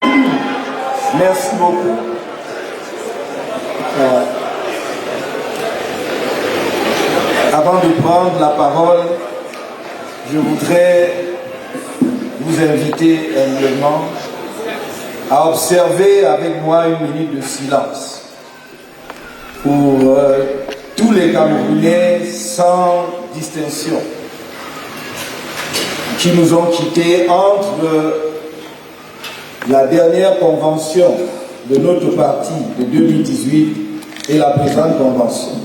Merci beaucoup. Avant de prendre la parole, je voudrais vous inviter humblement à observer avec moi une minute de silence pour tous les Camerounais sans distinction qui nous ont quittés entre la dernière convention de notre parti de 2018 et la présente convention.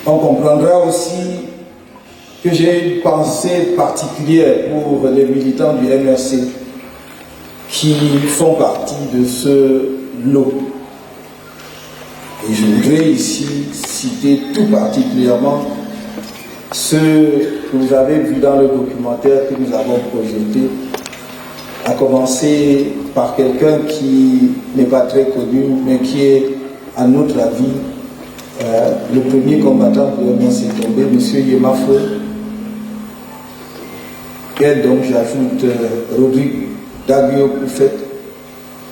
On comprendra aussi que j'ai une pensée particulière pour les militants du MRC qui font partie de ce lot. Et je voudrais ici citer tout particulièrement ceux que vous avez vus dans le documentaire que nous avons projeté, à commencer par quelqu'un qui n'est pas très connu, mais qui est, à notre avis, le premier combattant de MRC tombé, M. Yemafo. Et donc j'ajoute Rodrigue Daguio Koufet.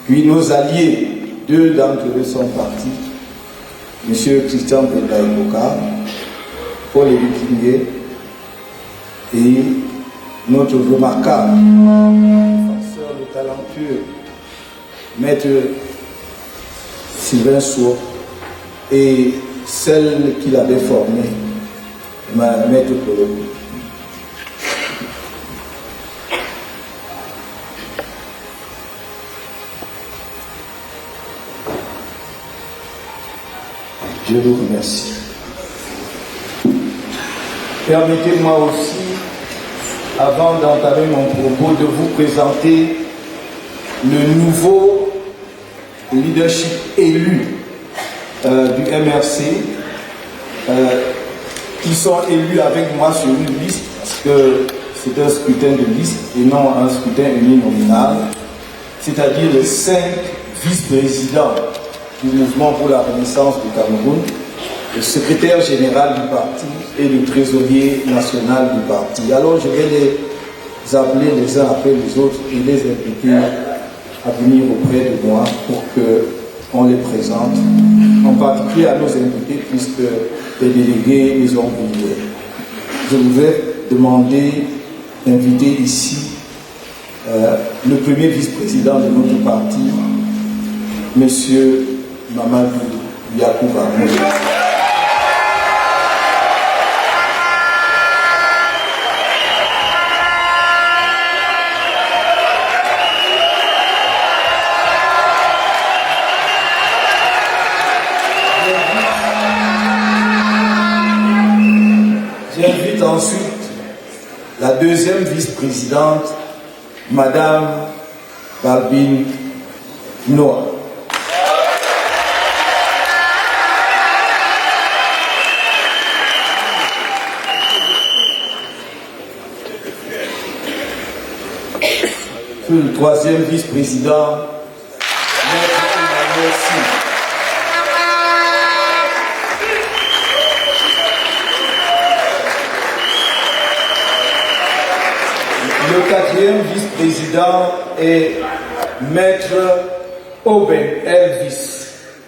Puis nos alliés, deux d'entre eux sont partis, M. Christian Bendaïboka, Paul-Éric Kingué et notre remarquable défenseur, le talentueux maître Sylvain Sour et celle qu'il avait formée, maître Colombo. Je vous remercie. Permettez-moi aussi, avant d'entamer mon propos, de vous présenter le nouveau leadership élu du MRC, qui sont élus avec moi sur une liste, parce que c'est un scrutin de liste et non un scrutin uninominal, c'est-à-dire les 5 vice-présidents du mouvement pour la renaissance du Cameroun, le secrétaire général du parti et le trésorier national du parti. Alors je vais les appeler les uns après les autres et les inviter à venir auprès de moi pour qu'on les présente, en particulier à nos invités puisque les délégués les ont oubliés. Je voudrais demander d'inviter ici le premier vice-président de notre parti, M. Mamadou Yacouba Moïse. J'invite ensuite la deuxième vice-présidente, Madame Barbine Noah. Le troisième vice-président, Maître Emmanuel Sy. Le quatrième vice-président est Maître Oben Elvis,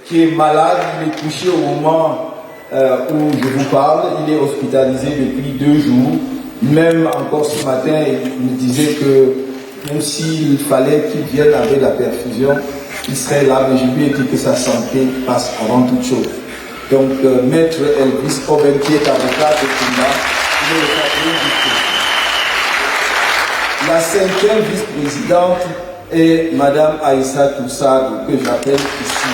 qui est malade, il est couché au moment où je vous parle, il est hospitalisé depuis 2 jours. Même encore ce matin, il me disait que même s'il fallait qu'il vienne avec la perfusion, il serait là, mais je lui ai dit que sa santé passe avant toute chose. Donc, Maître Elvis Oben, qui est avocat de Kima, il est le quatrième vice-président. La cinquième vice-présidente est Madame Aïssa Toussad, que j'appelle ici.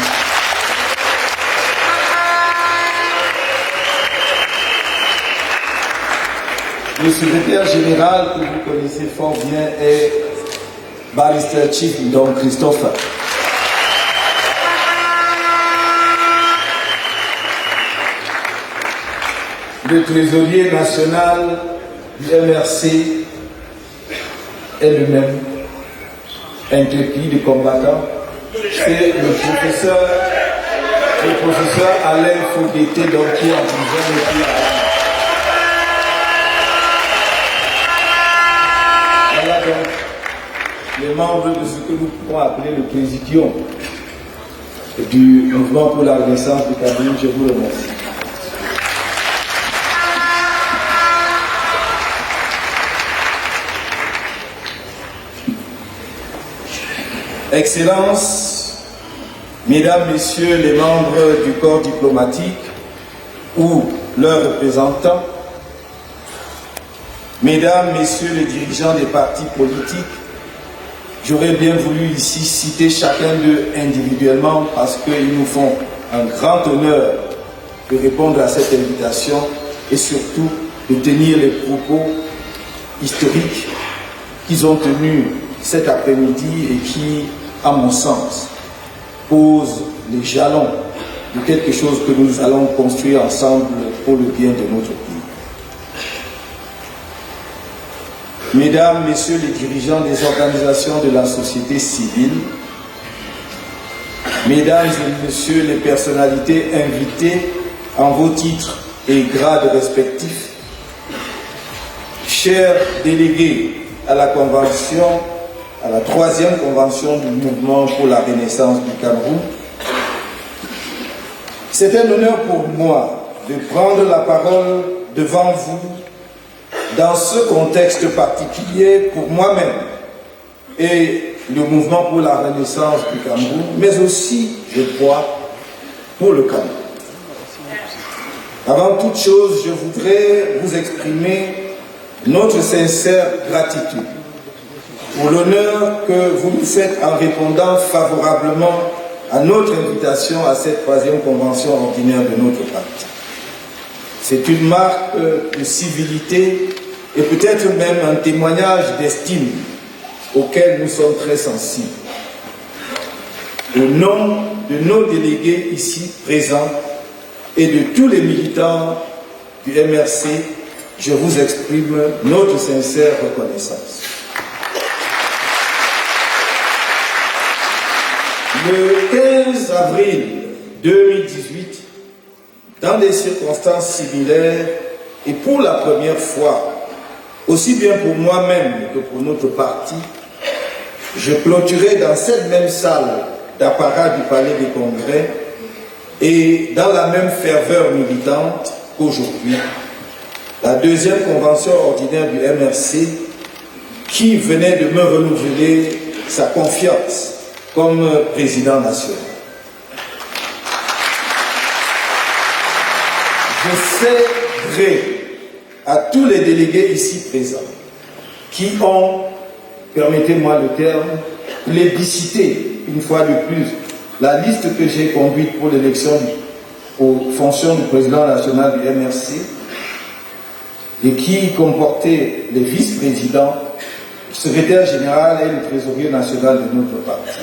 Le secrétaire général que vous connaissez fort bien est Barrister Chief Don Christophe. Le trésorier national du MRC est le même, intrépide combattant. C'est le professeur Alain Fougueté, donc qui est en prison depuis Voilà donc les membres de ce que nous pouvons appeler le présidium du mouvement pour la renaissance du Cameroun. Je vous remercie. Excellences, Mesdames, Messieurs les membres du corps diplomatique ou leurs représentants, Mesdames, Messieurs les dirigeants des partis politiques, j'aurais bien voulu ici citer chacun d'eux individuellement parce qu'ils nous font un grand honneur de répondre à cette invitation et surtout de tenir les propos historiques qu'ils ont tenus cet après-midi et qui, à mon sens, posent les jalons de quelque chose que nous allons construire ensemble pour le bien de notre pays. Mesdames, Messieurs les dirigeants des organisations de la société civile, Mesdames et Messieurs les personnalités invitées en vos titres et grades respectifs, chers délégués à la convention, à la 3e convention du mouvement pour la renaissance du Cameroun, c'est un honneur pour moi de prendre la parole devant vous dans ce contexte particulier pour moi-même et le mouvement pour la renaissance du Cameroun, mais aussi, je crois, pour le Cameroun. Avant toute chose, je voudrais vous exprimer notre sincère gratitude pour l'honneur que vous nous faites en répondant favorablement à notre invitation à cette 3e convention ordinaire de notre parti. C'est une marque de civilité et peut-être même un témoignage d'estime auquel nous sommes très sensibles. Au nom de nos délégués ici présents et de tous les militants du MRC, je vous exprime notre sincère reconnaissance. Le 15 avril 2018, dans des circonstances similaires et pour la première fois, aussi bien pour moi-même que pour notre parti, je clôturais dans cette même salle d'apparat du Palais des Congrès et dans la même ferveur militante qu'aujourd'hui, la 2e convention ordinaire du MRC qui venait de me renouveler sa confiance comme président national. Je céderai à tous les délégués ici présents qui ont, permettez-moi le terme, plébiscité une fois de plus la liste que j'ai conduite pour l'élection aux fonctions du président national du MRC et qui comportait les vice-présidents, le secrétaire général et le trésorier national de notre parti.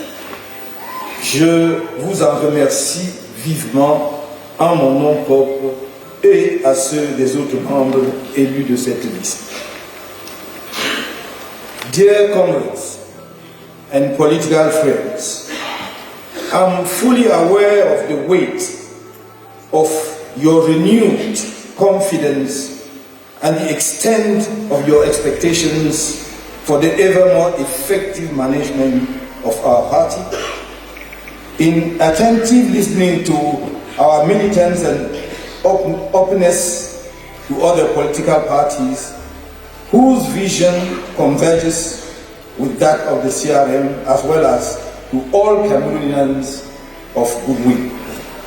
Je vous en remercie vivement en mon nom propre et à ceux des autres membres élus de cette liste. Dear comrades and political friends, I'm fully aware of the weight of your renewed confidence and the extent of your expectations for the ever more effective management of our party. In attentive listening to our militants and openness to other political parties whose vision converges with that of the CRM as well as to all Cameroonians of goodwill.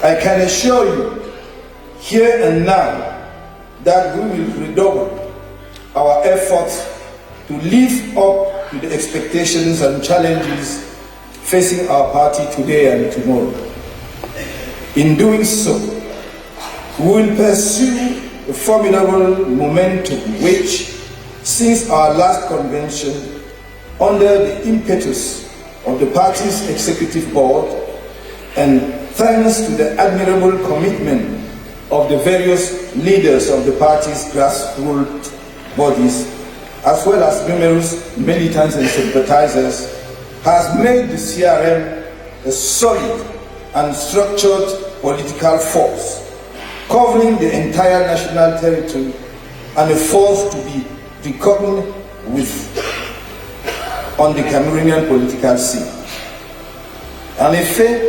I can assure you here and now that we will redouble our efforts to live up to the expectations and challenges facing our party today and tomorrow. In doing so, we will pursue the formidable momentum which, since our last convention, under the impetus of the party's executive board and thanks to the admirable commitment of the various leaders of the party's grassroots bodies, as well as numerous militants and sympathizers, has made the CRM a solid and structured political force, covering the entire national territory and a force to be reckoned with. on the Cameroonian political scene. En effet,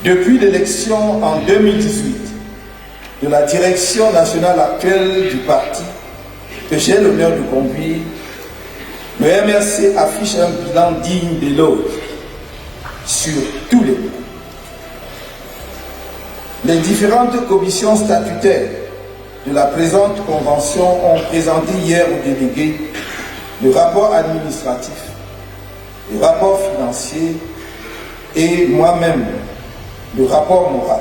depuis l'élection en 2018 de la direction nationale actuelle du parti que j'ai l'honneur de conduire, le MRC affiche un bilan digne d'éloge sur tous les plans. Les différentes commissions statutaires de la présente convention ont présenté hier aux délégués le rapport administratif, le rapport financier et moi-même le rapport moral.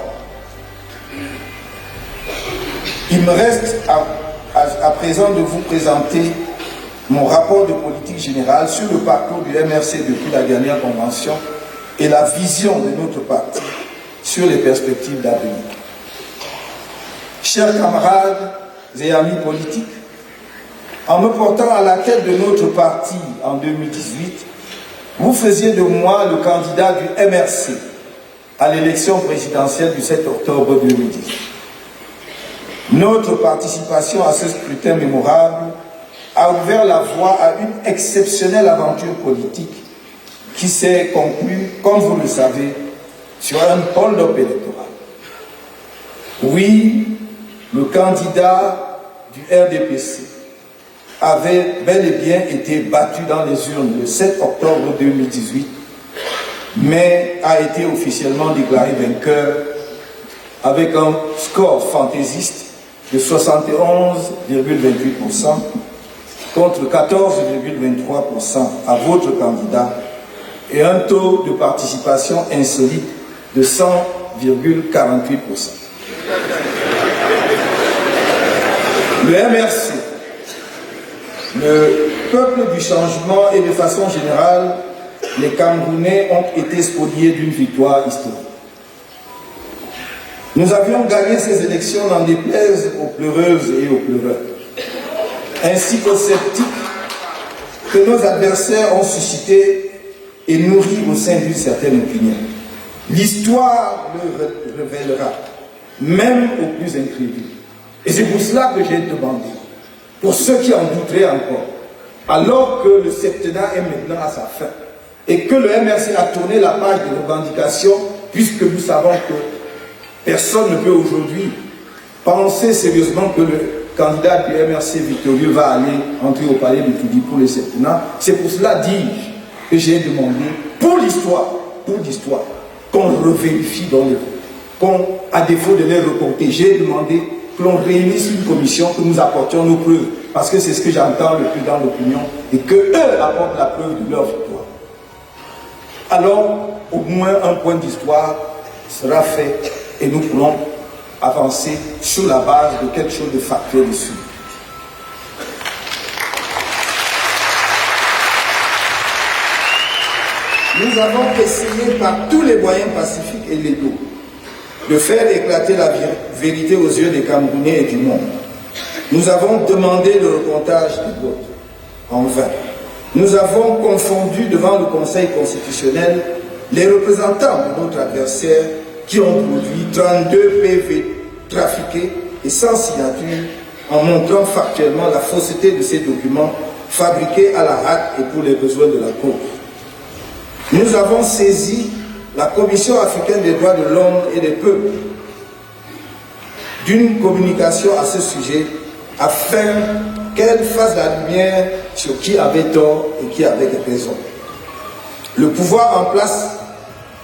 Il me reste à présent de vous présenter mon rapport de politique générale sur le parcours du MRC depuis la dernière convention et la vision de notre parti sur les perspectives d'avenir. Chers camarades et amis politiques, en me portant à la tête de notre parti en 2018, vous faisiez de moi le candidat du MRC à l'élection présidentielle du 7 octobre 2010. Notre participation à ce scrutin mémorable a ouvert la voie à une exceptionnelle aventure politique qui s'est conclue, comme vous le savez, sur un hold-up électoral. Oui, le candidat du RDPC avait bel et bien été battu dans les urnes le 7 octobre 2018, mais a été officiellement déclaré vainqueur avec un score fantaisiste de 71,28% contre 14,23% à votre candidat et un taux de participation insolite de 100,48%. Le MRC, le peuple du changement et de façon générale, les Camerounais ont été spoliés d'une victoire historique. Nous avions gagné ces élections n'en déplaise aux pleureuses et aux pleureurs, ainsi qu'aux sceptiques que nos adversaires ont suscité et nourri au sein d'une certaine opinion. L'histoire le révélera, même aux plus incrédules. Et c'est pour cela que j'ai demandé, pour ceux qui en douteraient encore, alors que le septennat est maintenant à sa fin, et que le MRC a tourné la page de revendications, puisque nous savons que personne ne peut aujourd'hui penser sérieusement que le candidat du MRC victorieux va aller entrer au palais de Toudi pour le septennat. C'est pour cela, dis-je, que j'ai demandé, pour l'histoire, qu'on revérifie dans les votes, qu'on, à défaut de les reporter, j'ai demandé que l'on réunisse une commission, que nous apportions nos preuves, parce que c'est ce que j'entends le plus dans l'opinion, et qu'eux apportent la preuve de leur victoire. Alors, au moins un point d'histoire sera fait, et nous pourrons avancer sur la base de quelque chose de factuel dessus. Nous avons essayé par tous les moyens pacifiques et légaux de faire éclater la vérité aux yeux des Camerounais et du monde. Nous avons demandé le recomptage des votes en vain. Nous avons confondu devant le Conseil constitutionnel les représentants de notre adversaire qui ont produit 32 PV trafiqués et sans signature en montrant factuellement la fausseté de ces documents fabriqués à la hâte et pour les besoins de la cause. Nous avons saisi la Commission africaine des droits de l'homme et des peuples d'une communication à ce sujet afin qu'elle fasse la lumière sur qui avait tort et qui avait raison. Le pouvoir en place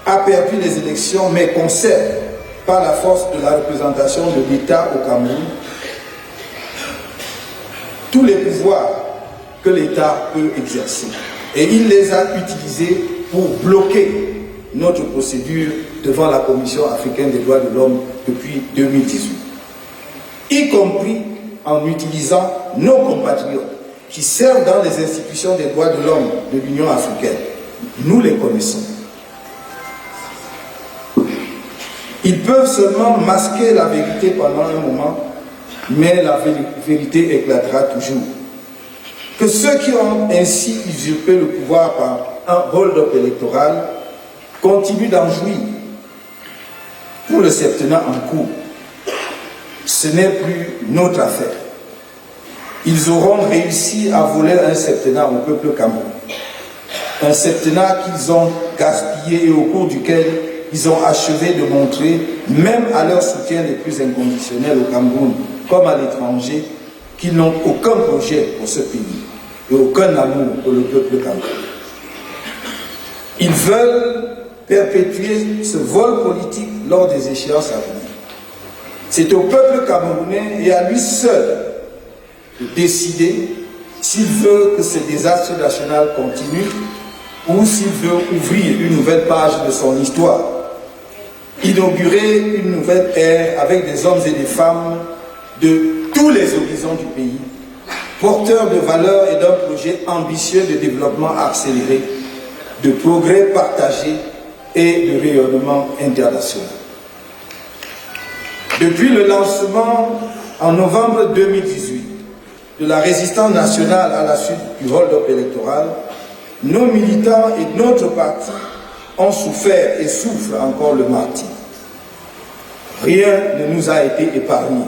a perdu les élections mais conserve par la force de la représentation de l'État au Cameroun tous les pouvoirs que l'État peut exercer. Et il les a utilisés pour bloquer notre procédure devant la Commission africaine des droits de l'homme depuis 2018, y compris en utilisant nos compatriotes qui servent dans les institutions des droits de l'homme de l'Union africaine. Nous les connaissons. Ils peuvent seulement masquer la vérité pendant un moment, mais la vérité éclatera toujours. Que ceux qui ont ainsi usurpé le pouvoir par un hold-up électoral continuent d'en jouir pour le septennat en cours. Ce n'est plus notre affaire. Ils auront réussi à voler un septennat au peuple camerounais. Un septennat qu'ils ont gaspillé et au cours duquel ils ont achevé de montrer, même à leur soutien les plus inconditionnels au Cameroun comme à l'étranger, qu'ils n'ont aucun projet pour ce pays et aucun amour pour le peuple camerounais. Ils veulent perpétuer ce vol politique lors des échéances à venir. C'est au peuple camerounais et à lui seul de décider s'il veut que ce désastre national continue ou s'il veut ouvrir une nouvelle page de son histoire, inaugurer une nouvelle ère avec des hommes et des femmes de tous les horizons du pays, porteurs de valeurs et d'un projet ambitieux de développement accéléré, de progrès partagé et de rayonnement international. Depuis le lancement en novembre 2018 de la résistance nationale à la suite du hold-up électoral, nos militants et notre parti ont souffert et souffrent encore le martyre. Rien ne nous a été épargné.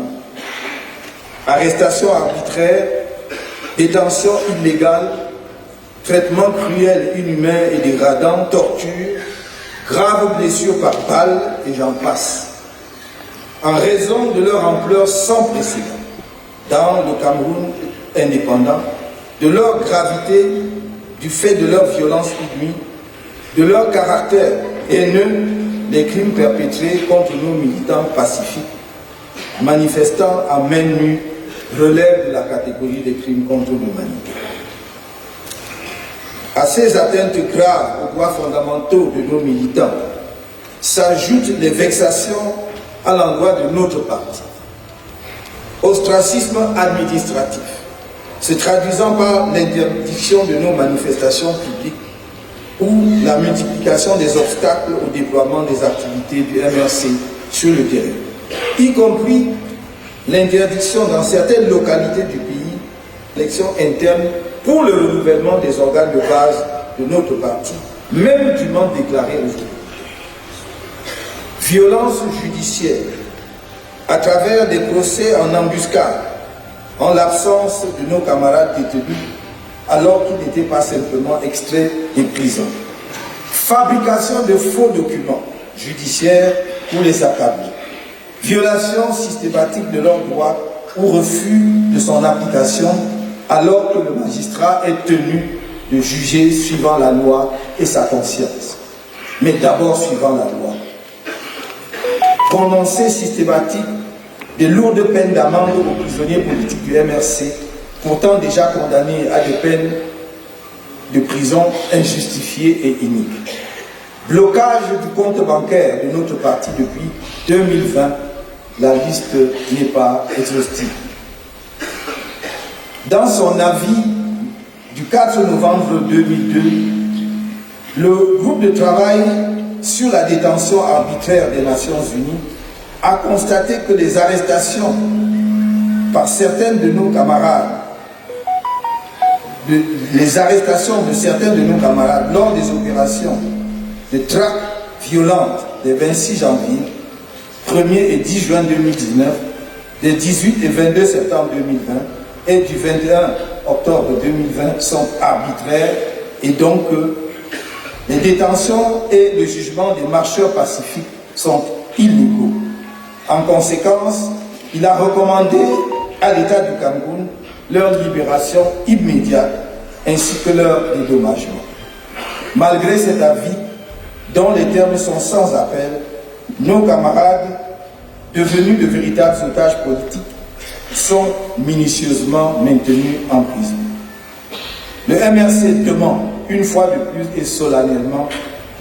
Arrestations arbitraires, détention illégale, traitements cruels, inhumains et dégradants, tortures, graves blessures par balles et j'en passe. En raison de leur ampleur sans précédent dans le Cameroun indépendant, de leur gravité, du fait de leur violence inouïe, de leur caractère haineux, les crimes perpétrés contre nos militants pacifiques, manifestants à main nue, relèvent de la catégorie des crimes contre l'humanité. À ces atteintes graves aux droits fondamentaux de nos militants s'ajoutent les vexations à l'endroit de notre parti. Ostracisme administratif, se traduisant par l'interdiction de nos manifestations publiques ou la multiplication des obstacles au déploiement des activités du MRC sur le terrain, y compris l'interdiction dans certaines localités du pays, l'élection interne pour le renouvellement des organes de base de notre parti, même dûment déclaré aujourd'hui. Violence judiciaire à travers des procès en embuscade, en l'absence de nos camarades détenus, alors qu'ils n'étaient pas simplement extraits des prisons. Fabrication de faux documents judiciaires pour les accabler. Violation systématique de leurs droits ou refus de son application, alors que le magistrat est tenu de juger suivant la loi et sa conscience. Mais d'abord suivant la loi. Prononcer systématique de lourdes peines d'amende aux prisonniers politiques du MRC, pourtant déjà condamnés à des peines de prison injustifiées et iniques. Blocage du compte bancaire de notre parti depuis 2020, la liste n'est pas exhaustive. Dans son avis du 4 novembre 2002, le groupe de travail sur la détention arbitraire des Nations Unies a constaté que les arrestations par certains de nos camarades, lors des opérations de traque violente des 26 janvier, 1er et 10 juin 2019, des 18 et 22 septembre 2020 et du 21 octobre 2020 sont arbitraires et donc les détentions et le jugement des marcheurs pacifiques sont illégaux. En conséquence, il a recommandé à l'État du Cameroun leur libération immédiate ainsi que leur dédommagement. Malgré cet avis, dont les termes sont sans appel, nos camarades, devenus de véritables otages politiques, sont minutieusement maintenus en prison. Le MRC demande une fois de plus et solennellement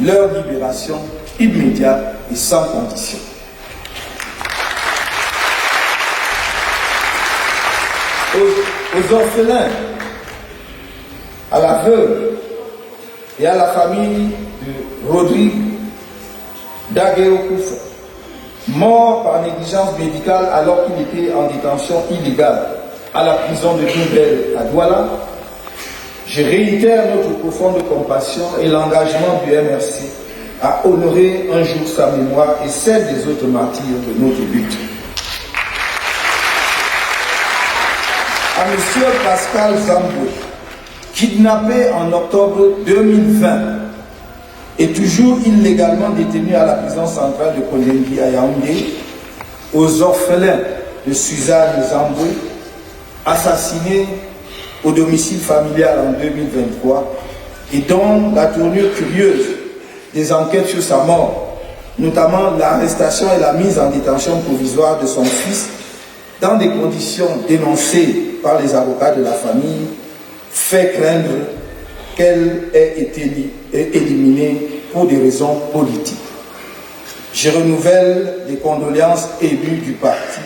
leur libération immédiate et sans condition. Aux orphelins, à la veuve et à la famille de Rodrigue Daguerre Koufa, mort par négligence médicale alors qu'il était en détention illégale à la prison de Nouvelle à Douala, je réitère notre profonde compassion et l'engagement du MRC à honorer un jour sa mémoire et celle des autres martyrs de notre lutte. à M. Pascal Zamboué, kidnappé en octobre 2020 et toujours illégalement détenu à la prison centrale de Kolengi à Yaoundé, aux orphelins de Suzanne Zamboué, assassiné au domicile familial en 2023, et dont la tournure curieuse des enquêtes sur sa mort, notamment l'arrestation et la mise en détention provisoire de son fils dans des conditions dénoncées par les avocats de la famille, fait craindre qu'elle ait été éliminée pour des raisons politiques. Je renouvelle les condoléances émues du parti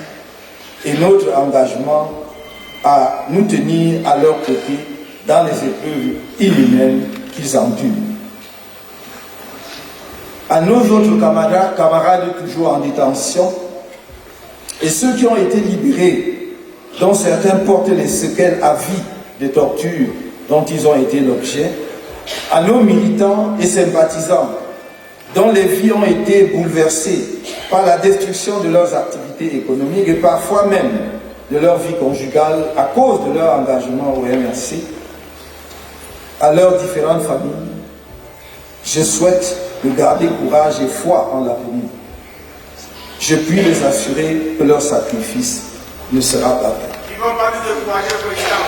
et notre engagement à nous tenir à leur côté dans les épreuves inhumaines qu'ils endurent. À nos autres camarades toujours en détention et ceux qui ont été libérés, dont certains portent les séquelles à vie des tortures dont ils ont été l'objet, à nos militants et sympathisants dont les vies ont été bouleversées par la destruction de leurs activités économiques et parfois même de leur vie conjugale à cause de leur engagement au MRC, à leurs différentes familles, je souhaite de garder courage et foi en l'avenir. Je puis les assurer que leur sacrifice ne sera pas vain. Ils vont pas nous décourager, président.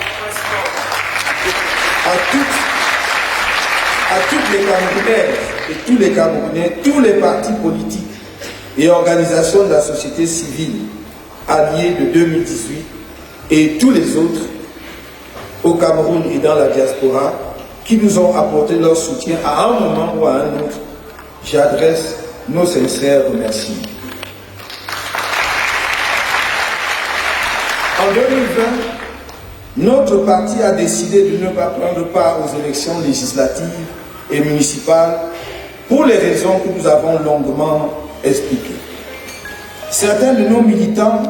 À toutes les Camerounaises et tous les Camerounais, tous les partis politiques et organisations de la société civile alliés de 2018 et tous les autres au Cameroun et dans la diaspora qui nous ont apporté leur soutien à un moment ou à un autre, j'adresse nos sincères remerciements. En 2020, notre parti a décidé de ne pas prendre part aux élections législatives et municipales pour les raisons que nous avons longuement expliquées. Certains de nos militants,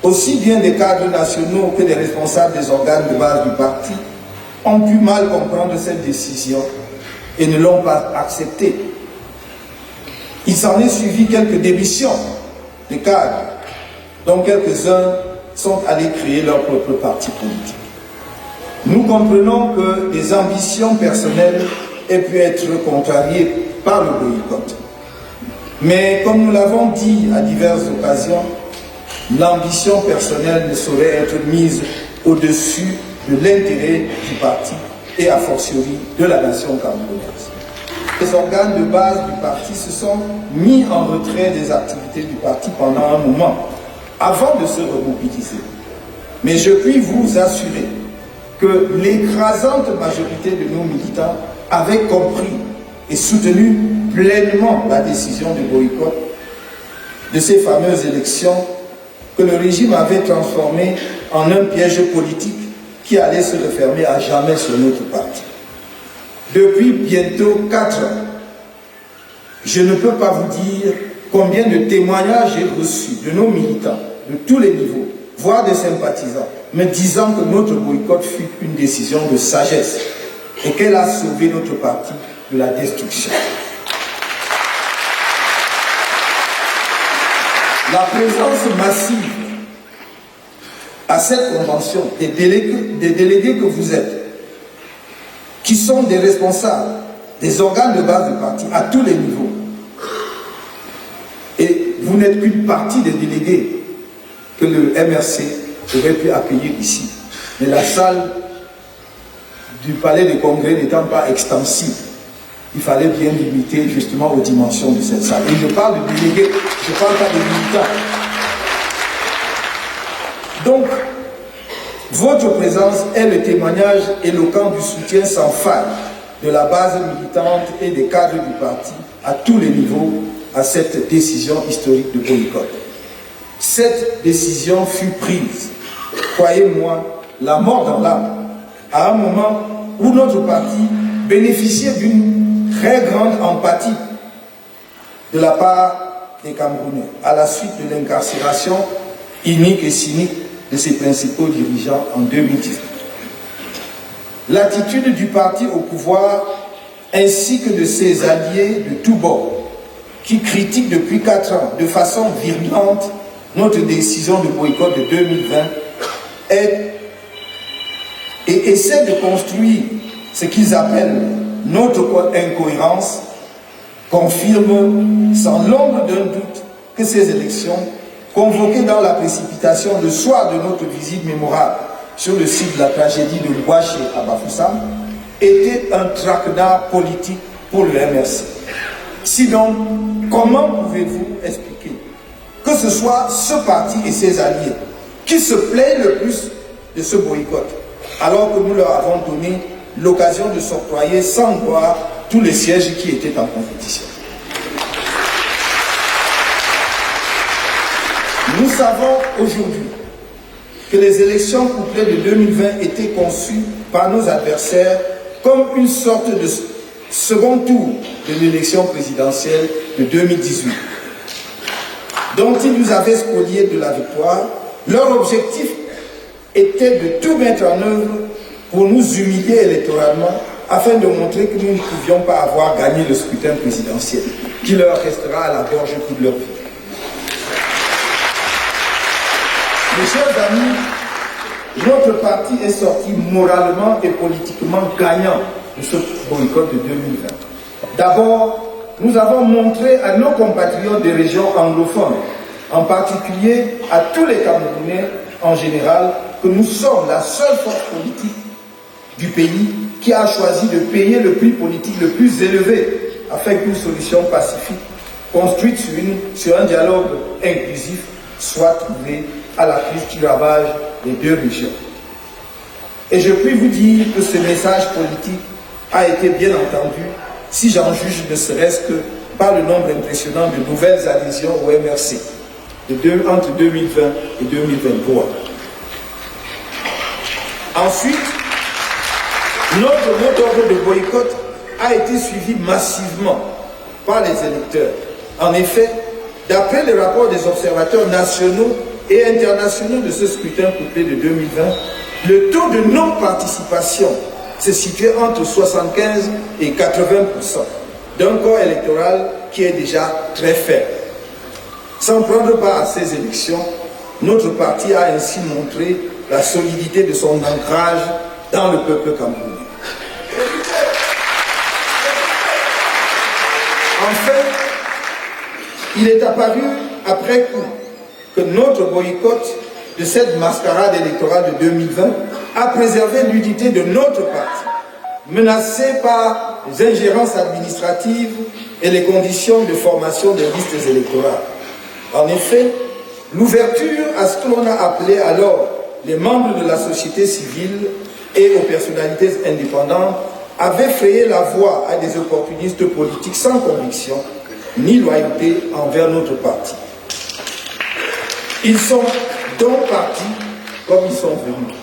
aussi bien des cadres nationaux que des responsables des organes de base du parti, ont pu mal comprendre cette décision et ne l'ont pas acceptée. Il s'en est suivi quelques démissions de cadres, dont quelques-uns sont allés créer leur propre parti politique. Nous comprenons que des ambitions personnelles aient pu être contrariées par le boycott. Mais comme nous l'avons dit à diverses occasions, l'ambition personnelle ne saurait être mise au-dessus de l'intérêt du parti et a fortiori de la nation camerounaise. Les organes de base du parti se sont mis en retrait des activités du parti pendant un moment, avant de se remobiliser. Mais je puis vous assurer que l'écrasante majorité de nos militants avaient compris et soutenu pleinement la décision de boycott de ces fameuses élections que le régime avait transformées en un piège politique qui allait se refermer à jamais sur notre parti. Depuis bientôt 4 ans, je ne peux pas vous dire combien de témoignages j'ai reçus de nos militants, de tous les niveaux, voire des sympathisants, me disant que notre boycott fut une décision de sagesse et qu'elle a sauvé notre parti de la destruction. La présence massive à cette convention des délégués que vous êtes, qui sont des responsables des organes de base du parti à tous les niveaux, et vous n'êtes qu'une partie des délégués que le MRC aurait pu accueillir ici. Mais la salle du palais des congrès n'étant pas extensive, il fallait bien limiter justement aux dimensions de cette salle. Et je parle de délégués, je ne parle pas de militants. Donc, votre présence est le témoignage éloquent du soutien sans faille de la base militante et des cadres du parti à tous les niveaux à cette décision historique de boycott. Cette décision fut prise, croyez-moi, la mort dans l'âme, à un moment où notre parti bénéficiait d'une très grande empathie de la part des Camerounais, à la suite de l'incarcération inique et cynique de ses principaux dirigeants en 2019. L'attitude du parti au pouvoir, ainsi que de ses alliés de tous bords, qui critiquent depuis 4 ans de façon virulente notre décision de boycott de 2020, est et essaient de construire ce qu'ils appellent notre incohérence, confirment sans l'ombre d'un doute que ces élections, convoquées dans la précipitation le soir de notre visite mémorable sur le site de la tragédie de Louaché à Bafoussam, étaient un traquenard politique pour le MRC. Sinon, comment pouvez-vous expliquer que ce soit ce parti et ses alliés qui se plaignent le plus de ce boycott, alors que nous leur avons donné l'occasion de s'octroyer sans gloire tous les sièges qui étaient en compétition? Nous savons aujourd'hui que les élections couplées de 2020 étaient conçues par nos adversaires comme une sorte de second tour de l'élection présidentielle de 2018, dont ils nous avaient spolié de la victoire. Leur objectif était de tout mettre en œuvre pour nous humilier électoralement afin de montrer que nous ne pouvions pas avoir gagné le scrutin présidentiel, qui leur restera à la gorge toute leur vie. Mes chers amis, notre parti est sorti moralement et politiquement gagnant de ce boycott de 2020. D'abord, nous avons montré à nos compatriotes des régions anglophones, en particulier à tous les Camerounais en général, que nous sommes la seule force politique du pays qui a choisi de payer le prix politique le plus élevé afin qu'une solution pacifique, construite sur un dialogue inclusif, soit trouvée à la crise qui ravage les deux régions. Et je puis vous dire que ce message politique a été bien entendu, si j'en juge ne serait-ce que par le nombre impressionnant de nouvelles adhésions au MRC entre 2020 et 2023. Ensuite, notre mot d'ordre de boycott a été suivi massivement par les électeurs. En effet, d'après le rapport des observateurs nationaux et internationaux de ce scrutin couplé de 2020, le taux de non-participation se situait entre 75 et 80% d'un corps électoral qui est déjà très faible. Sans prendre part à ces élections, notre parti a ainsi montré la solidité de son ancrage dans le peuple camerounais. Enfin, il est apparu après coup que notre boycott de cette mascarade électorale de 2020 a préservé l'unité de notre parti, menacé par les ingérences administratives et les conditions de formation des listes électorales. En effet, l'ouverture à ce que l'on a appelé alors les membres de la société civile et aux personnalités indépendantes avait frayé la voie à des opportunistes politiques sans conviction ni loyauté envers notre parti. Ils sont donc partis comme ils sont venus.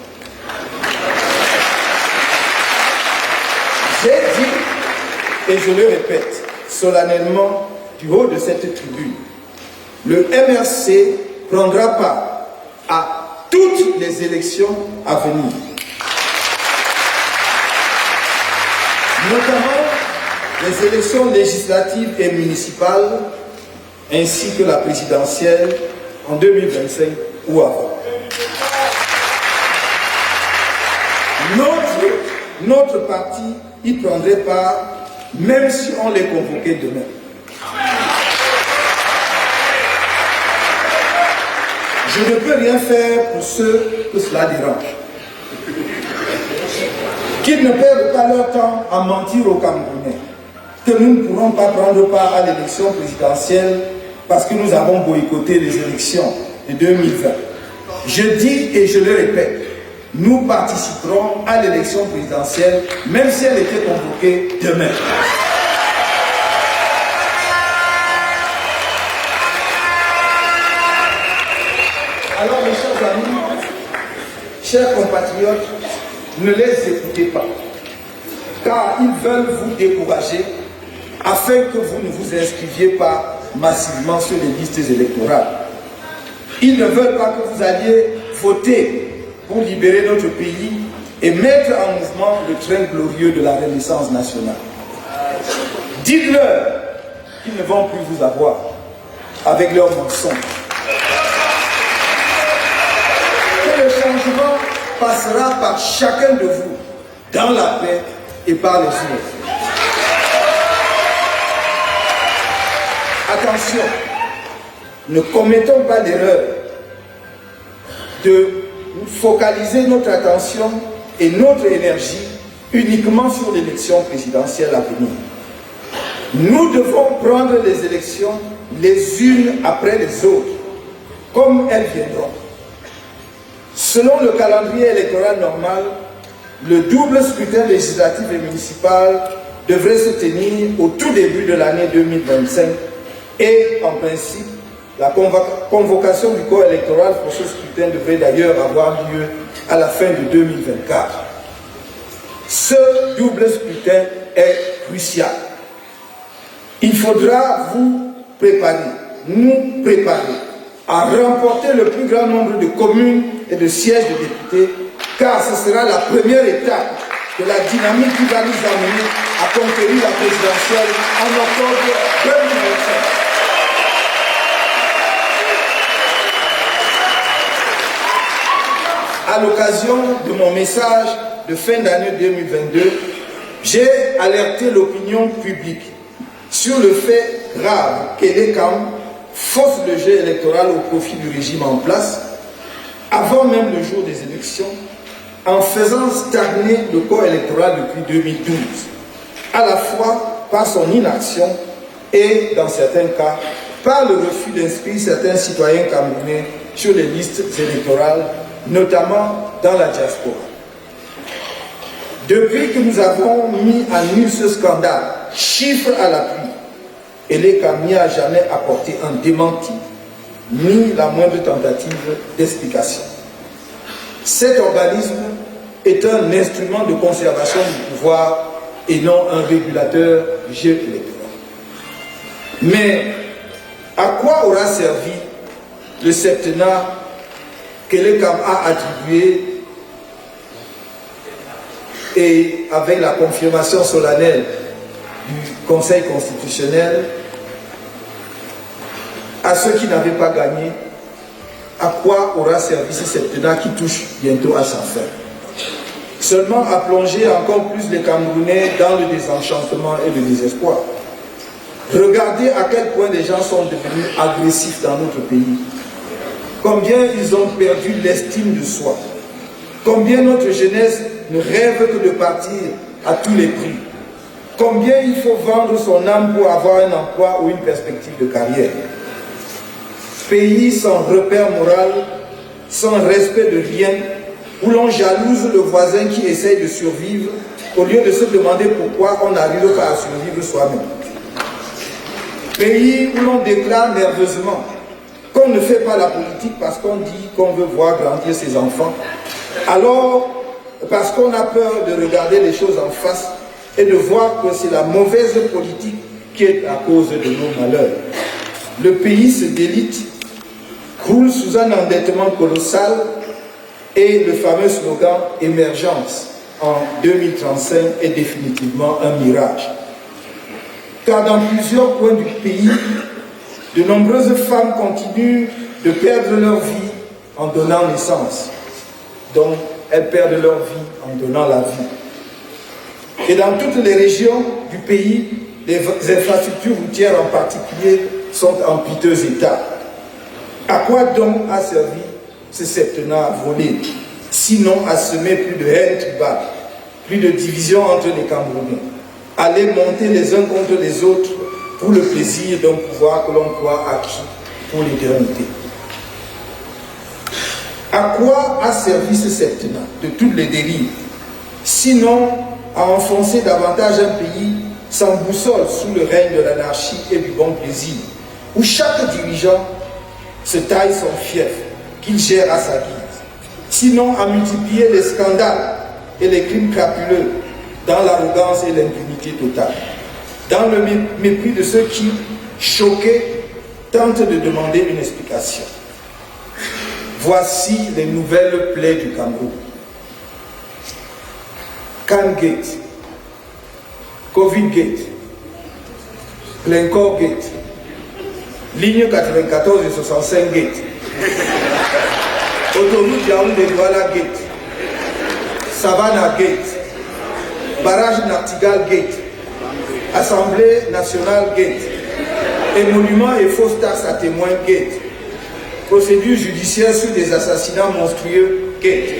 J'ai dit, et je le répète solennellement du haut de cette tribune, le MRC prendra part à toutes les élections à venir, notamment les élections législatives et municipales, ainsi que la présidentielle en 2025 ou avant. Notre parti y prendrait part, même si on les convoquait demain. Je ne peux rien faire pour ceux que cela dérange. Qu'ils ne perdent pas leur temps à mentir aux Camerounais, que nous ne pourrons pas prendre part à l'élection présidentielle parce que nous avons boycotté les élections de 2020. Je dis et je le répète, nous participerons à l'élection présidentielle, même si elle était convoquée demain. Alors, mes chers amis, chers compatriotes, ne les écoutez pas, car ils veulent vous décourager afin que vous ne vous inscriviez pas massivement sur les listes électorales. Ils ne veulent pas que vous alliez voter pour libérer notre pays et mettre en mouvement le train glorieux de la Renaissance nationale. Dites-leur qu'ils ne vont plus vous avoir avec leurs mensonges. Que le changement passera par chacun de vous dans la paix et par les urnes. Attention, ne commettons pas l'erreur de focaliser notre attention et notre énergie uniquement sur l'élection présidentielle à venir. Nous devons prendre les élections les unes après les autres, comme elles viendront. Selon le calendrier électoral normal, le double scrutin législatif et municipal devrait se tenir au tout début de l'année 2025 et, en principe, la convocation du corps électoral pour ce scrutin devrait d'ailleurs avoir lieu à la fin de 2024. Ce double scrutin est crucial. Il faudra vous préparer, nous préparer à remporter le plus grand nombre de communes et de sièges de députés, car ce sera la première étape de la dynamique qui va nous amener à conquérir la présidentielle en octobre 2025. À l'occasion de mon message de fin d'année 2022, j'ai alerté l'opinion publique sur le fait grave qu'Elekam fausse le jeu électoral au profit du régime en place, avant même le jour des élections, en faisant stagner le corps électoral depuis 2012, à la fois par son inaction et, dans certains cas, par le refus d'inscrire certains citoyens camerounais sur les listes électorales, notamment dans la diaspora. Depuis que nous avons mis en nu ce scandale, chiffre à l'appui, Elekam n'y a jamais apporté un démenti, ni la moindre tentative d'explication. Cet organisme est un instrument de conservation du pouvoir et non un régulateur du jeu électoral. Mais à quoi aura servi le septennat qu'Elekam a attribué et avec la confirmation solennelle du Conseil constitutionnel à ceux qui n'avaient pas gagné? À quoi aura servi ce septennat qui touche bientôt à sa fin? Seulement à plonger encore plus les Camerounais dans le désenchantement et le désespoir. Regardez à quel point les gens sont devenus agressifs dans notre pays. Combien ils ont perdu l'estime de soi. Combien notre jeunesse ne rêve que de partir à tous les prix. Combien il faut vendre son âme pour avoir un emploi ou une perspective de carrière. Pays sans repère moral, sans respect de rien, où l'on jalouse le voisin qui essaye de survivre, au lieu de se demander pourquoi on n'arrive pas à survivre soi-même. Pays où l'on déclare nerveusement qu'on ne fait pas la politique parce qu'on dit qu'on veut voir grandir ses enfants, alors parce qu'on a peur de regarder les choses en face et de voir que c'est la mauvaise politique qui est à cause de nos malheurs. Le pays se délite, croule sous un endettement colossal et le fameux slogan « Émergence » en 2035 est définitivement un mirage. Car dans plusieurs coins du pays, de nombreuses femmes continuent de perdre leur vie en donnant naissance. Donc, elles perdent leur vie en donnant la vie. Et dans toutes les régions du pays, les infrastructures routières en particulier sont en piteux état. À quoi donc a servi ce septennat volé, sinon à semer plus de haine tribale, plus de division entre les Camerounais, aller monter les uns contre les autres pour le plaisir d'un pouvoir que l'on croit acquis pour l'éternité. À quoi a servi ce septennat de toutes les dérives, sinon à enfoncer davantage un pays sans boussole sous le règne de l'anarchie et du bon plaisir, où chaque dirigeant se taille son fief qu'il gère à sa guise, sinon à multiplier les scandales et les crimes crapuleux dans l'arrogance et l'impunité totale, dans le mépris de ceux qui, choqués, tentent de demander une explication. Voici les nouvelles plaies du Cameroun. Can-Gate, Covid-Gate, Glencore-Gate, ligne 94 et 65 Gate, autoroute Yaoundé-Douala-Gate, Savannah Gate, Barrage Nachtigal Gate, Assemblée Nationale Gate, émoluments et fausses taxes à témoins Gate, procédure judiciaire sur des assassinats monstrueux Gate,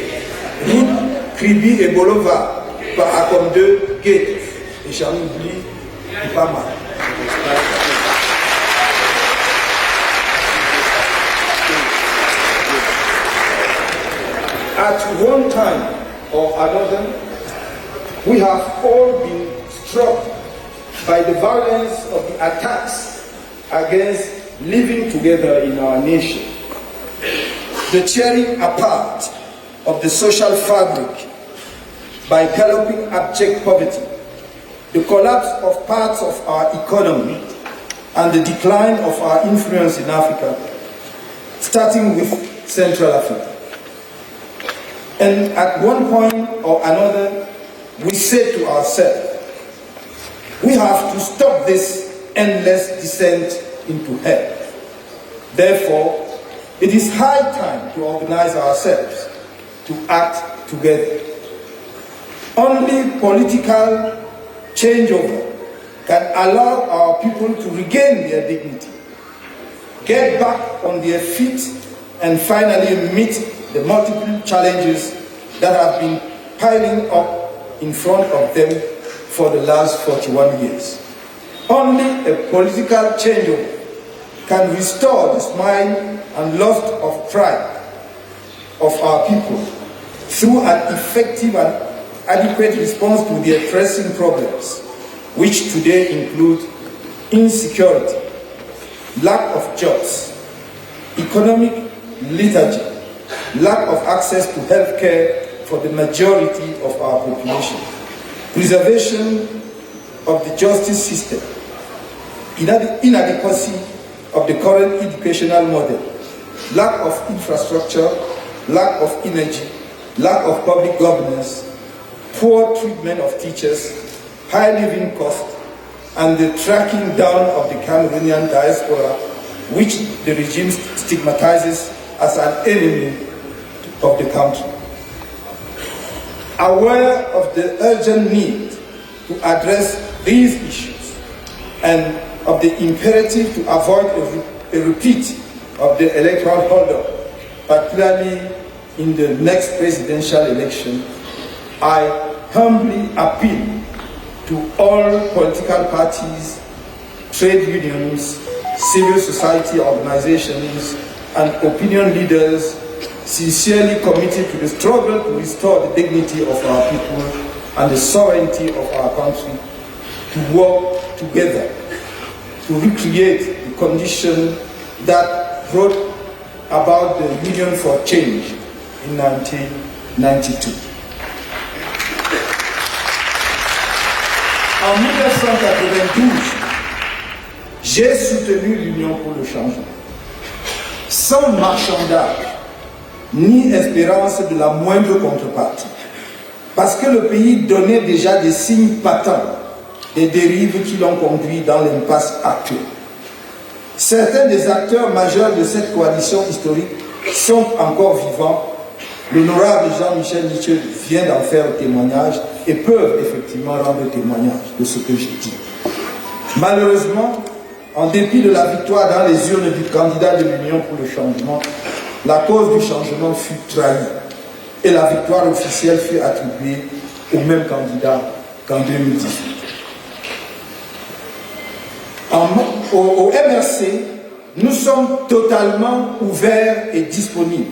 Route, Kribi et Bolova par Acom 2 Gate, et j'en oublie pas mal. At one time or another, we have all been struck by the violence of the attacks against living together in our nation, the tearing apart of the social fabric by galloping abject poverty, the collapse of parts of our economy, and the decline of our influence in Africa, starting with Central Africa. And at one point or another, we said to ourselves, we have to stop this endless descent into hell. Therefore, it is high time to organize ourselves, to act together. Only political changeover can allow our people to regain their dignity, get back on their feet, and finally meet the multiple challenges that have been piling up in front of them for the last 41 years. Only a political changeover can restore the smile and lust of pride of our people through an effective and adequate response to their pressing problems, which today include insecurity, lack of jobs, economic lethargy, lack of access to health care for the majority of our population, preservation of the justice system, inadequacy of the current educational model, lack of infrastructure, lack of energy, lack of public governance, poor treatment of teachers, high living costs, and the tracking down of the Cameroonian diaspora, which the regime stigmatizes as an enemy of the country. Aware of the urgent need to address these issues and of the imperative to avoid a repeat of the electoral holdup, particularly in the next presidential election, I humbly appeal to all political parties, trade unions, civil society organizations, and opinion leaders sincerely committed to the struggle to restore the dignity of our people and the sovereignty of our country, to work together to recreate the condition that brought about the Union for Change in 1992. En 1992, j'ai soutenu l'Union pour le changement, sans marchandage ni espérance de la moindre contrepartie, parce que le pays donnait déjà des signes patents des dérives qui l'ont conduit dans l'impasse actuelle. Certains des acteurs majeurs de cette coalition historique sont encore vivants. L'honorable Jean-Michel Nichel vient d'en faire témoignage et peuvent effectivement rendre témoignage de ce que j'ai dit. Malheureusement, en dépit de la victoire dans les urnes du candidat de l'Union pour le changement, la cause du changement fut trahie et la victoire officielle fut attribuée au même candidat qu'en 2018. Au MRC, nous sommes totalement ouverts et disponibles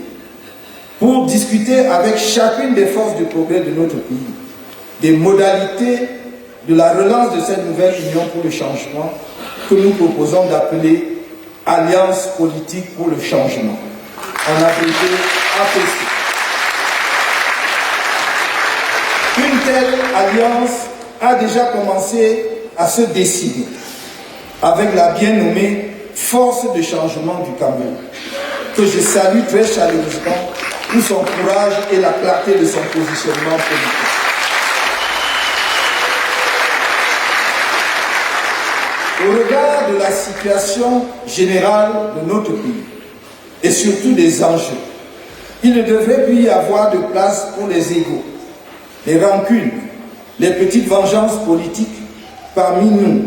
pour discuter avec chacune des forces de progrès de notre pays des modalités de la relance de cette nouvelle union pour le changement que nous proposons d'appeler Alliance politique pour le changement, en abrégé APC. Une telle alliance a déjà commencé à se dessiner avec la bien nommée Force de changement du Cameroun, que je salue très chaleureusement pour son courage et la clarté de son positionnement politique. Au regard de la situation générale de notre pays et surtout des enjeux, il ne devrait plus y avoir de place pour les égos, les rancunes, les petites vengeances politiques parmi nous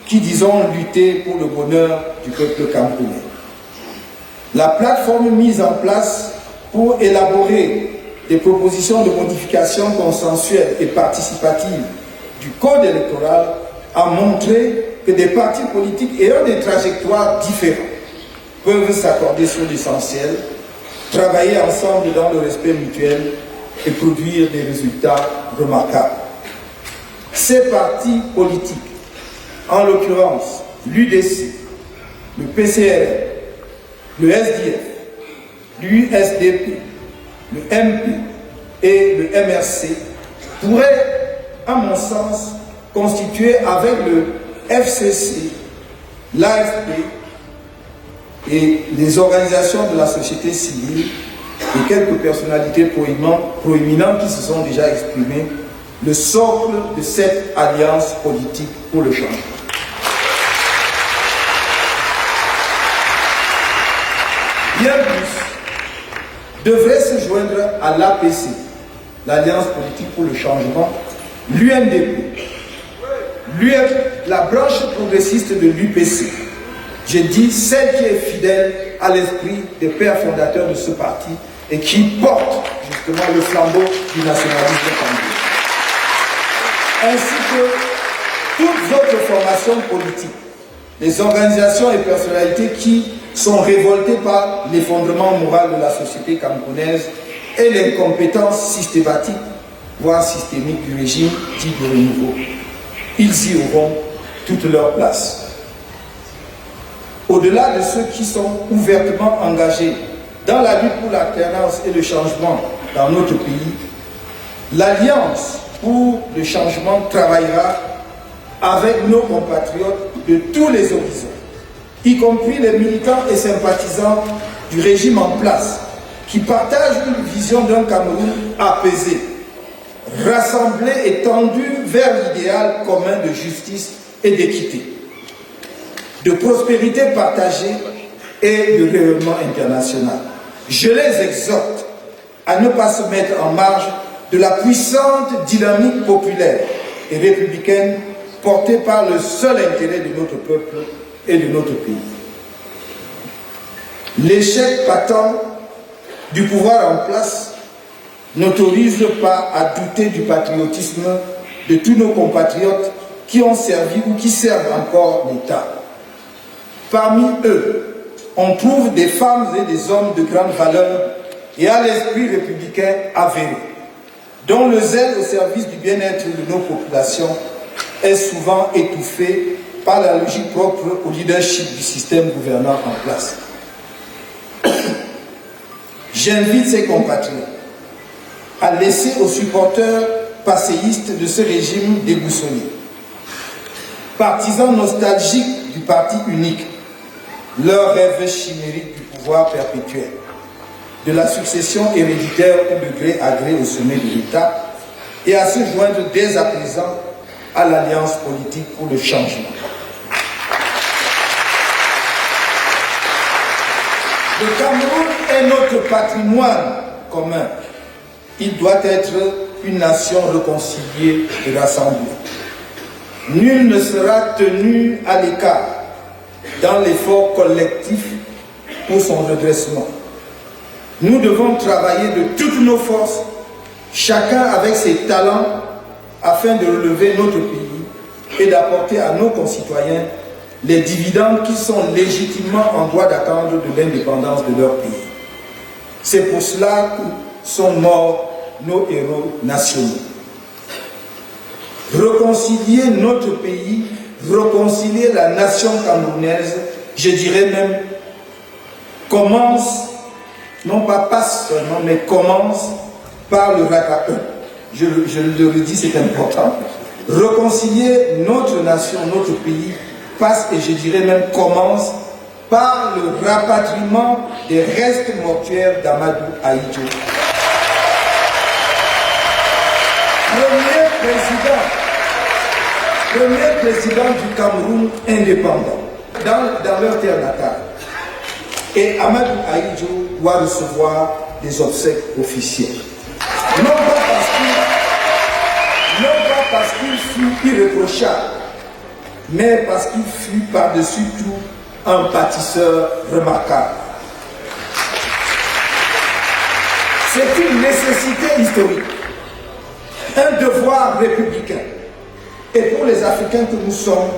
qui disons lutter pour le bonheur du peuple camerounais. La plateforme mise en place pour élaborer des propositions de modification consensuelle et participative du code électoral a montré que des partis politiques ayant des trajectoires différentes peuvent s'accorder sur l'essentiel, travailler ensemble dans le respect mutuel et produire des résultats remarquables. Ces partis politiques, en l'occurrence l'UDC, le PCRL, le SDF, l'USDP, le MP et le MRC, pourraient, à mon sens, constituer avec le FCC, l'AFP et les organisations de la société civile et quelques personnalités proéminentes qui se sont déjà exprimées, le socle de cette alliance politique pour le changement. Bien plus, devrait se joindre à l'APC, l'Alliance politique pour le changement, l'UNDP, la branche progressiste de l'UPC. J'ai dit celle qui est fidèle à l'esprit des pères fondateurs de ce parti et qui porte justement le flambeau du nationalisme camerounais. Ainsi que toutes autres formations politiques, les organisations et personnalités qui sont révoltées par l'effondrement moral de la société camerounaise et l'incompétence systématique, voire systémique du régime dit de renouveau. Ils y auront toute leur place. Au-delà de ceux qui sont ouvertement engagés dans la lutte pour l'alternance et le changement dans notre pays, l'Alliance pour le changement travaillera avec nos compatriotes de tous les horizons, y compris les militants et sympathisants du régime en place, qui partagent une vision d'un Cameroun apaisé, rassemblé et tendu vers l'idéal commun de justice et d'équité, de prospérité partagée et de rayonnement international. Je les exhorte à ne pas se mettre en marge de la puissante dynamique populaire et républicaine portée par le seul intérêt de notre peuple et de notre pays. L'échec patent du pouvoir en place n'autorise pas à douter du patriotisme de tous nos compatriotes qui ont servi ou qui servent encore l'État. Parmi eux, on trouve des femmes et des hommes de grande valeur et à l'esprit républicain avéré, dont le zèle au service du bien-être de nos populations est souvent étouffé par la logique propre au leadership du système gouvernant en place. J'invite ces compatriotes à laisser aux supporters passéistes de ce régime déboussolé, partisans nostalgiques du parti unique, leur rêve chimérique du pouvoir perpétuel, de la succession héréditaire ou de gré à gré au sommet de l'État, et à se joindre dès à présent à l'Alliance politique pour le changement. Le Cameroun est notre patrimoine commun. Il doit être une nation réconciliée et rassemblée. Nul ne sera tenu à l'écart dans l'effort collectif pour son redressement. Nous devons travailler de toutes nos forces, chacun avec ses talents, afin de relever notre pays et d'apporter à nos concitoyens les dividendes qui sont légitimement en droit d'attendre de l'indépendance de leur pays. C'est pour cela que sont morts nos héros nationaux. Réconcilier notre pays, réconcilier la nation camerounaise, je dirais même, commence, non pas passe seulement, mais commence par le rattrapage. Je le redis, c'est important. Réconcilier notre nation, notre pays, passe, et je dirais même commence, par le rapatriement des restes mortuaires d'Amadou Ahidjo. Premier président du Cameroun indépendant, dans leur terre natale. Et Amadou Ahidjo doit recevoir des obsèques officielles. Non pas parce fut irréprochable, mais parce qu'il fut par-dessus tout un bâtisseur remarquable. C'est une nécessité historique, un devoir républicain, et pour les Africains que nous sommes,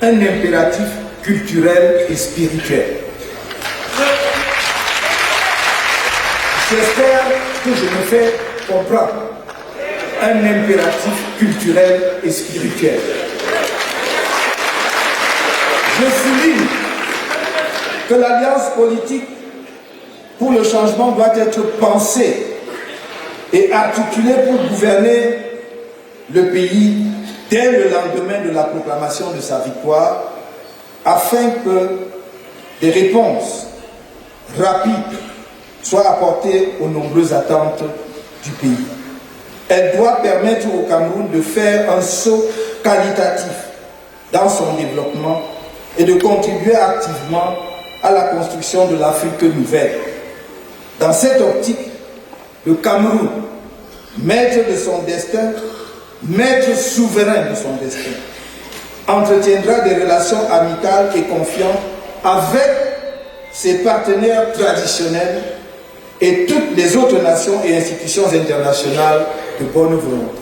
un impératif culturel et spirituel. J'espère que je me fais comprendre. Un impératif culturel et spirituel. Je souligne que l'alliance politique pour le changement doit être pensée et articulée pour gouverner le pays dès le lendemain de la proclamation de sa victoire, afin que des réponses rapides soient apportées aux nombreuses attentes du pays. Elle doit permettre au Cameroun de faire un saut qualitatif dans son développement et de contribuer activement à la construction de l'Afrique nouvelle. Dans cette optique, le Cameroun, maître de son destin, maître souverain de son destin, entretiendra des relations amicales et confiantes avec ses partenaires traditionnels et toutes les autres nations et institutions internationales de bonne volonté.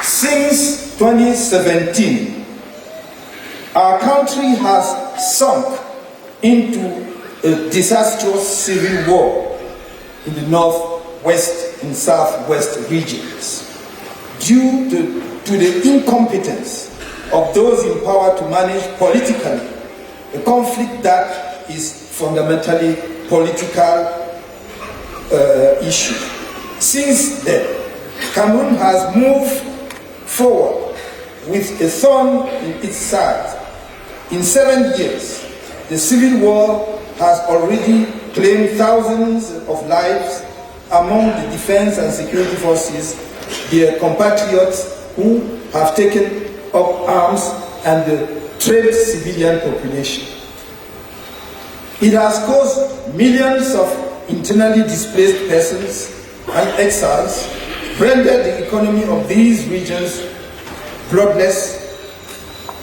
Since 2017, our country has sunk into a disastrous civil war in the northwest and southwest regions due to the incompetence of those in power to manage politically a conflict that is fundamentally political issue. Since then, Cameroon has moved forward with a thorn in its side. In 7 years, the civil war has already claimed thousands of lives among the defense and security forces, their compatriots who have taken up arms, and the trained civilian population. It has caused millions of internally displaced persons and exiles, rendered the economy of these regions bloodless,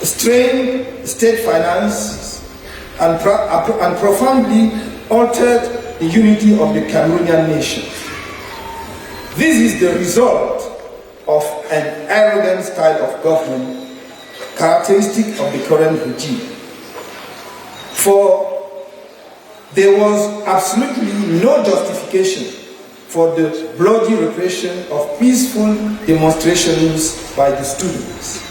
strained state finances, and profoundly altered the unity of the Cameroonian nation. This is the result of an arrogant style of government characteristic of the current regime. For there was absolutely no justification for the bloody repression of peaceful demonstrations by the students,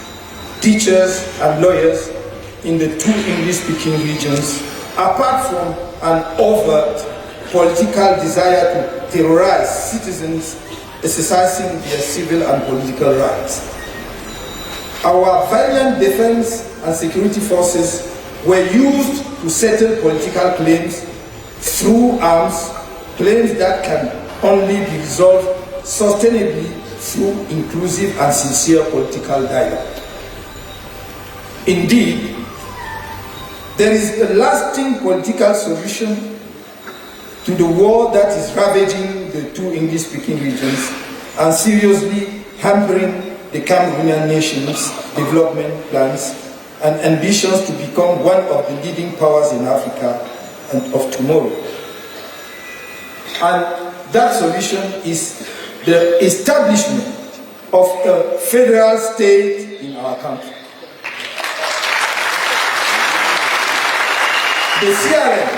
teachers, and lawyers in the two English-speaking regions, apart from an overt political desire to terrorize citizens exercising their civil and political rights. Our valiant defense and security forces were used to settle political claims through arms, claims that can only be resolved sustainably through inclusive and sincere political dialogue. Indeed, there is a lasting political solution to the war that is ravaging the two English-speaking regions and seriously hampering the Cameroonian nation's development plans and ambitions to become one of the leading powers in Africa and of tomorrow. And that solution is the establishment of a federal state in our country. The CRM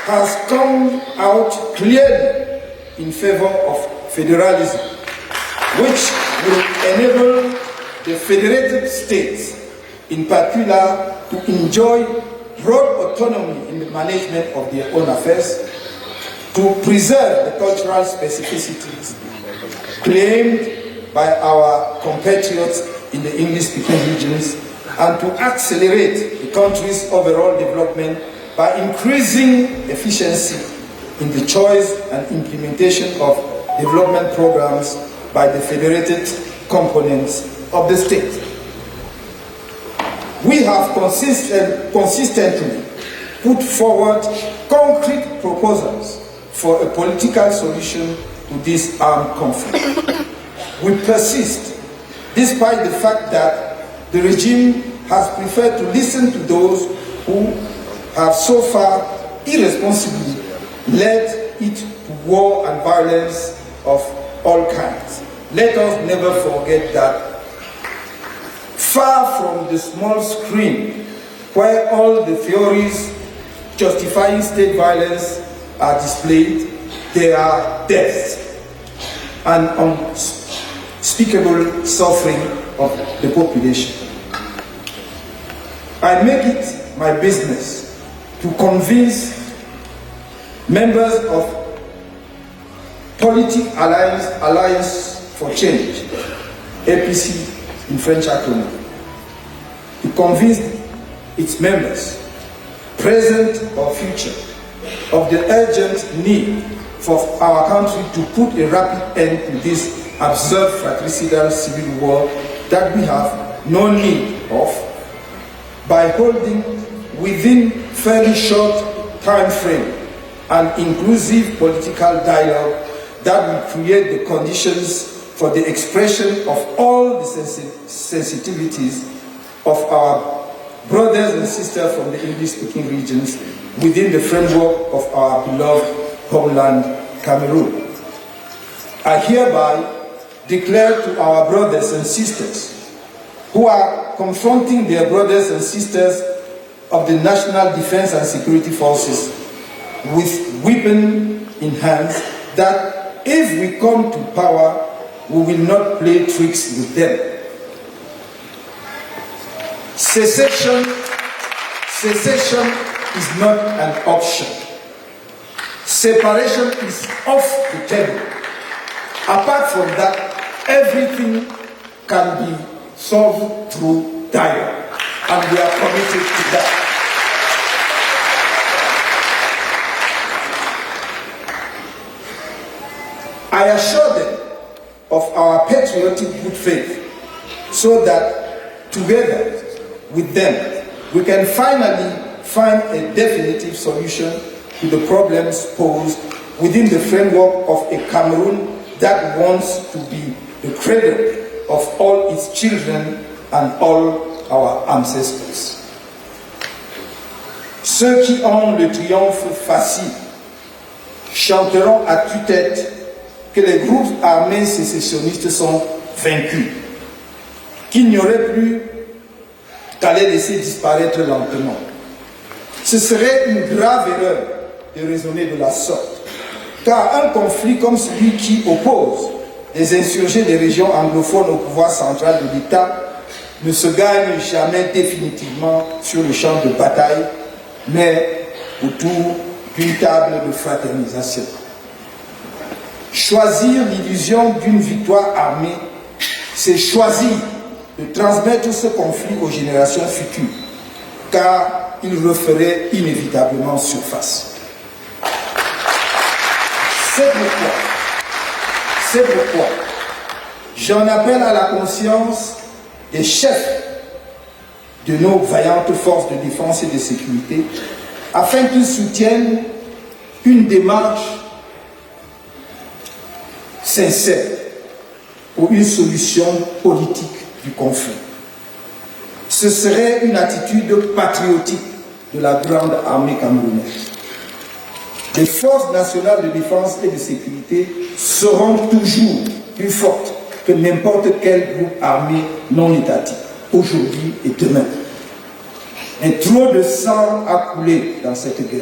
has come out clearly in favor of federalism, which will enable the federated states, in particular, to enjoy broad autonomy in the management of their own affairs, to preserve the cultural specificities claimed by our compatriots in the English-speaking regions, and to accelerate the country's overall development by increasing efficiency in the choice and implementation of development programs by the federated components of the state. We have consistently put forward concrete proposals for a political solution to this armed conflict. We persist, despite the fact that the regime has preferred to listen to those who have so far irresponsibly led it to war and violence of all kinds. Let us never forget that far from the small screen where all the theories justifying state violence are displayed, there are deaths and unspeakable suffering of the population. I make it my business to convince members of Politique Alliance for Change, APC in French acronym, to convince its members, present or future, of the urgent need for our country to put a rapid end to this absurd fratricidal civil war that we have no need of, by holding within fairly short time frame an inclusive political dialogue that will create the conditions for the expression of all the sensitivities of our brothers and sisters from the English-speaking regions within the framework of our beloved homeland, Cameroon. I hereby declare to our brothers and sisters who are confronting their brothers and sisters of the National Defense and Security Forces with weapon in hands that if we come to power, we will not play tricks with them. Secession is not an option. Separation is off the table. Apart from that, everything can be solved through dialogue, and we are committed to that. I assure them of our patriotic good faith so that together with them we can finally find a definitive solution to the problems posed within the framework of a Cameroon that wants to be the cradle of all its children and all our ancestors. Ceux qui ont le triomphe facile chanteront à tue-tête que les groupes armés sécessionnistes sont vaincus, qu'il n'y aurait plus qu'à les laisser disparaître lentement. Ce serait une grave erreur de raisonner de la sorte, car un conflit comme celui qui oppose les insurgés des régions anglophones au pouvoir central de l'État ne se gagne jamais définitivement sur le champ de bataille, mais autour d'une table de fraternisation. Choisir l'illusion d'une victoire armée, c'est choisir de transmettre ce conflit aux générations futures, car il referait inévitablement surface. C'est pourquoi j'en appelle à la conscience des chefs de nos vaillantes forces de défense et de sécurité, afin qu'ils soutiennent une démarche sincère pour une solution politique du conflit. Ce serait une attitude patriotique de la grande armée camerounaise. Les forces nationales de défense et de sécurité seront toujours plus fortes que n'importe quel groupe armé non étatique, aujourd'hui et demain. Mais trop de sang a coulé dans cette guerre.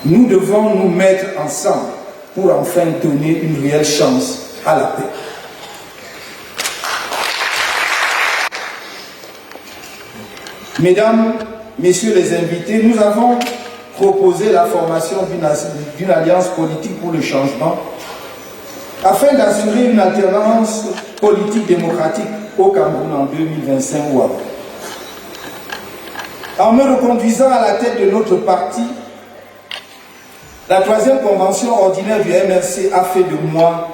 Nous devons nous mettre ensemble pour enfin donner une réelle chance à la paix. Mesdames, Messieurs les invités, nous avons proposé la formation d'une alliance politique pour le changement afin d'assurer une alternance politique démocratique au Cameroun en 2025 ou avant. En me reconduisant à la tête de notre parti, la 3e convention ordinaire du MRC a fait de moi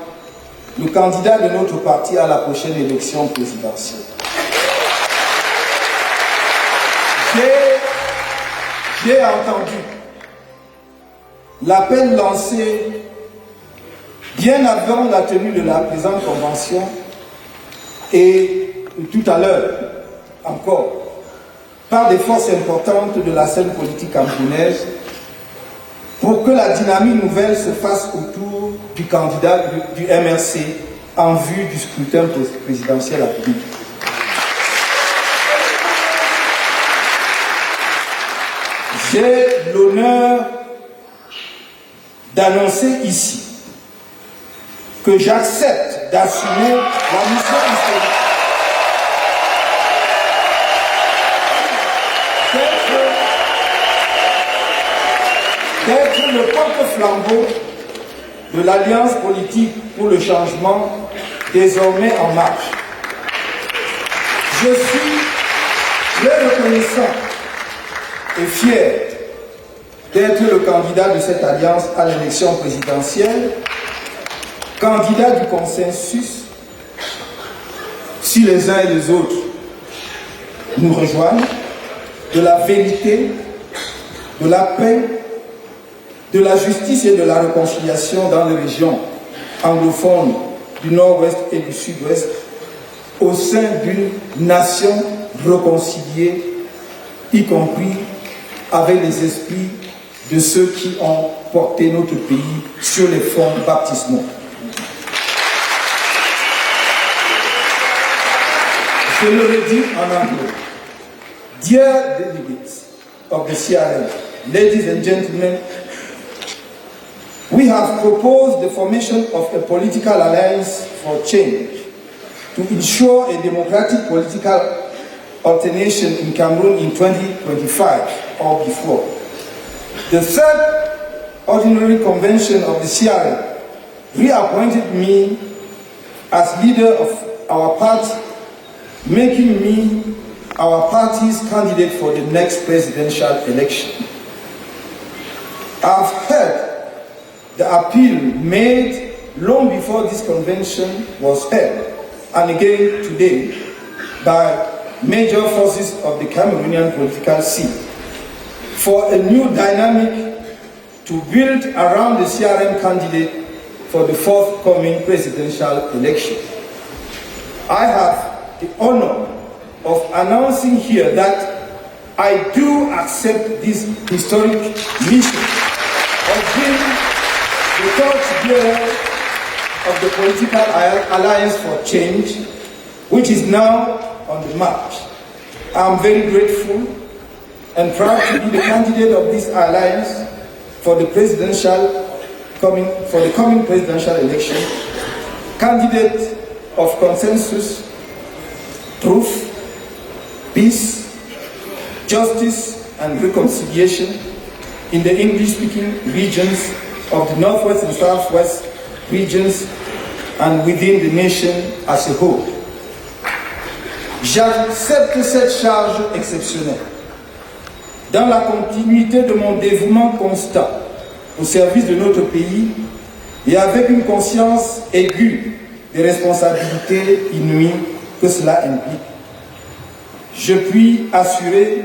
le candidat de notre parti à la prochaine élection présidentielle. J'ai entendu l'appel lancé bien avant la tenue de la présente convention et tout à l'heure encore par des forces importantes de la scène politique camerounaise pour que la dynamique nouvelle se fasse autour du candidat du MRC en vue du scrutin présidentiel à venir. J'ai l'honneur d'annoncer ici que j'accepte d'assumer la mission historique d'être le porte-flambeau de l'Alliance politique pour le changement, désormais en marche. Je suis très reconnaissant et fier d'être le candidat de cette alliance à l'élection présidentielle, candidat du consensus, si les uns et les autres nous rejoignent, de la vérité, de la paix, de la justice et de la réconciliation dans les régions anglophones du nord-ouest et du sud-ouest, au sein d'une nation réconciliée, y compris avec les esprits de ceux qui ont porté notre pays sur les fonds baptismaux. Je le redis en anglais. Dear delegates of the CRM, ladies and gentlemen, we have proposed the formation of a political alliance for change to ensure a democratic political alternation in Cameroon in 2025 or before. The third ordinary convention of the CRM reappointed me as leader of our party, making me our party's candidate for the next presidential election. I've heard the appeal made long before this convention was held, and again today, by major forces of the Cameroonian political scene, for a new dynamic to build around the CRM candidate for the forthcoming presidential election. I have the honor of announcing here that I do accept this historic mission of being the torchbearer of the Political Alliance for Change, which is now on the march. I am very grateful and proud to be the candidate of this alliance for the coming presidential election, candidate of consensus, truth, peace, justice and reconciliation in the English-speaking regions of the Northwest and Southwest regions and within the nation as a whole. J'accepte cette charge exceptionnelle dans la continuité de mon dévouement constant au service de notre pays et avec une conscience aiguë des responsabilités inouïes que cela implique. Je puis assurer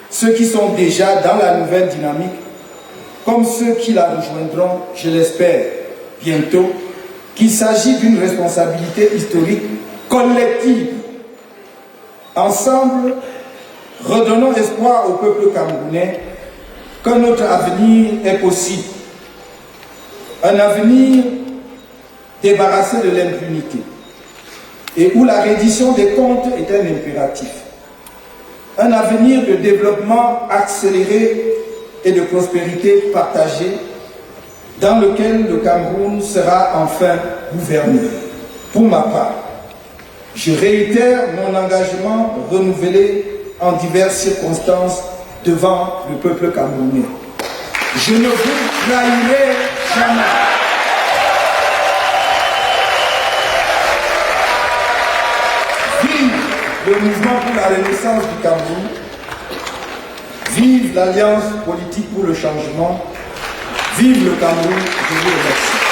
ceux qui sont déjà dans la nouvelle dynamique, comme ceux qui la rejoindront, je l'espère, bientôt, qu'il s'agit d'une responsabilité historique collective. Ensemble, redonnons espoir au peuple camerounais que notre avenir est possible. Un avenir débarrassé de l'impunité et où la reddition des comptes est un impératif. Un avenir de développement accéléré et de prospérité partagée dans lequel le Cameroun sera enfin gouverné. Pour ma part, je réitère mon engagement renouvelé en diverses circonstances devant le peuple camerounais. Je ne vous trahirai jamais. Vive le mouvement pour la renaissance du Cameroun. Vive l'Alliance politique pour le changement. Vive le Cameroun. Je vous remercie.